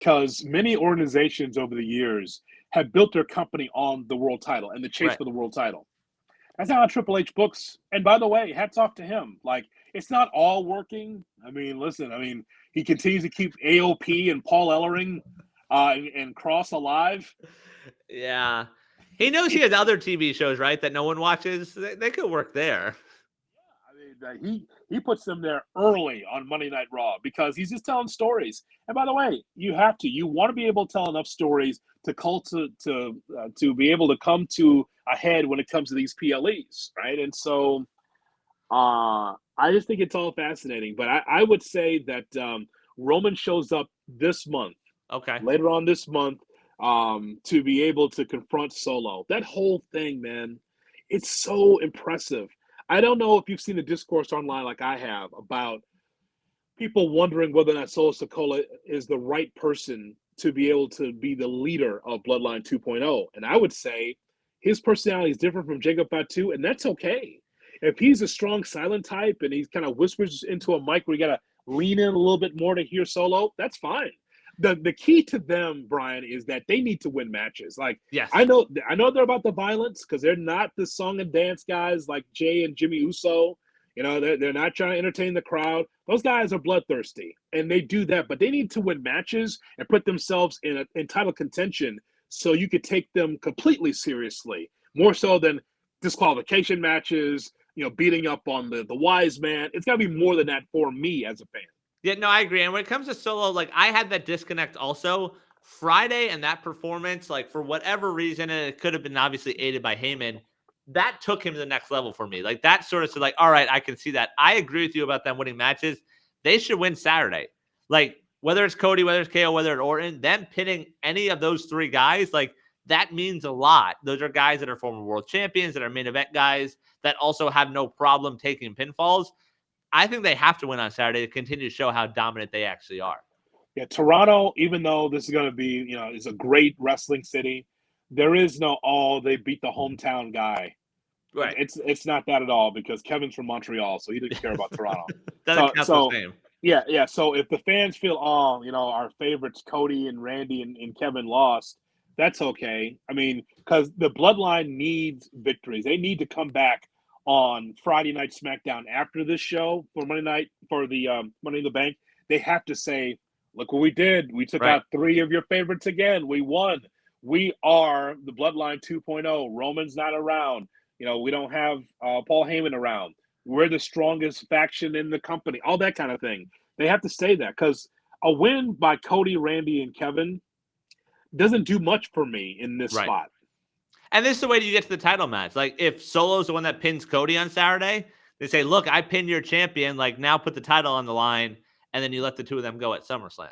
because many organizations over the years have built their company on the world title and the chase Right. for the world title. That's not how Triple H books. And by the way, hats off to him. Like, it's not all working. I mean, listen, he continues to keep AOP and Paul Ellering and Cross alive. Yeah. He knows he has other TV shows, right, that no one watches. They could work there. He puts them there early on Monday Night Raw because he's just telling stories. And by the way, you want to be able to tell enough stories to be able to come to a head when it comes to these PLEs, right? And so I just think it's all fascinating. But I would say that Roman shows up this month, Okay. later on this month, to be able to confront Solo. That whole thing, man, it's so impressive. I don't know if you've seen the discourse online like I have about people wondering whether or not Solo Sikoa is the right person to be able to be the leader of Bloodline 2.0. And I would say his personality is different from Jacob Fatu, and that's okay. If he's a strong silent type and he kind of whispers into a mic where you got to lean in a little bit more to hear Solo, that's fine. The key to them, Brian, is that they need to win matches. Like, Yes. I know they're about the violence because they're not the song and dance guys like Jay and Jimmy Uso. You know, they're not trying to entertain the crowd. Those guys are bloodthirsty, and they do that. But they need to win matches and put themselves in title contention so you could take them completely seriously, more so than disqualification matches, beating up on the wise man. It's got to be more than that for me as a fan. Yeah, no, I agree. And when it comes to Solo, like, I had that disconnect also. Friday and that performance, like, for whatever reason, and it could have been obviously aided by Heyman, that took him to the next level for me. Like, that sort of said, like, all right, I can see that. I agree with you about them winning matches. They should win Saturday. Like, whether it's Cody, whether it's KO, whether it's Orton, them pinning any of those three guys, like, that means a lot. Those are guys that are former world champions, that are main event guys, that also have no problem taking pinfalls. I think they have to win on Saturday to continue to show how dominant they actually are. Yeah, Toronto, even though this is going to be, is a great wrestling city, there is no, they beat the hometown guy. Right. It's not that at all because Kevin's from Montreal, so he didn't care about Toronto. Doesn't count the same. Yeah. So if the fans feel, our favorites, Cody and Randy and Kevin lost, that's okay. I mean, because the Bloodline needs victories. They need to come back on Friday Night SmackDown after this show for Monday night for the Money in the Bank. They have to say, look what we did. We took out three of your favorites again. We won. We are the Bloodline 2.0. Roman's not around. We don't have Paul Heyman around. We're the strongest faction in the company. All that kind of thing. They have to say that because a win by Cody, Randy, and Kevin doesn't do much for me in this spot. And this is the way you get to the title match. Like, if Solo's the one that pins Cody on Saturday, they say, look, I pinned your champion. Like, now put the title on the line, and then you let the two of them go at SummerSlam.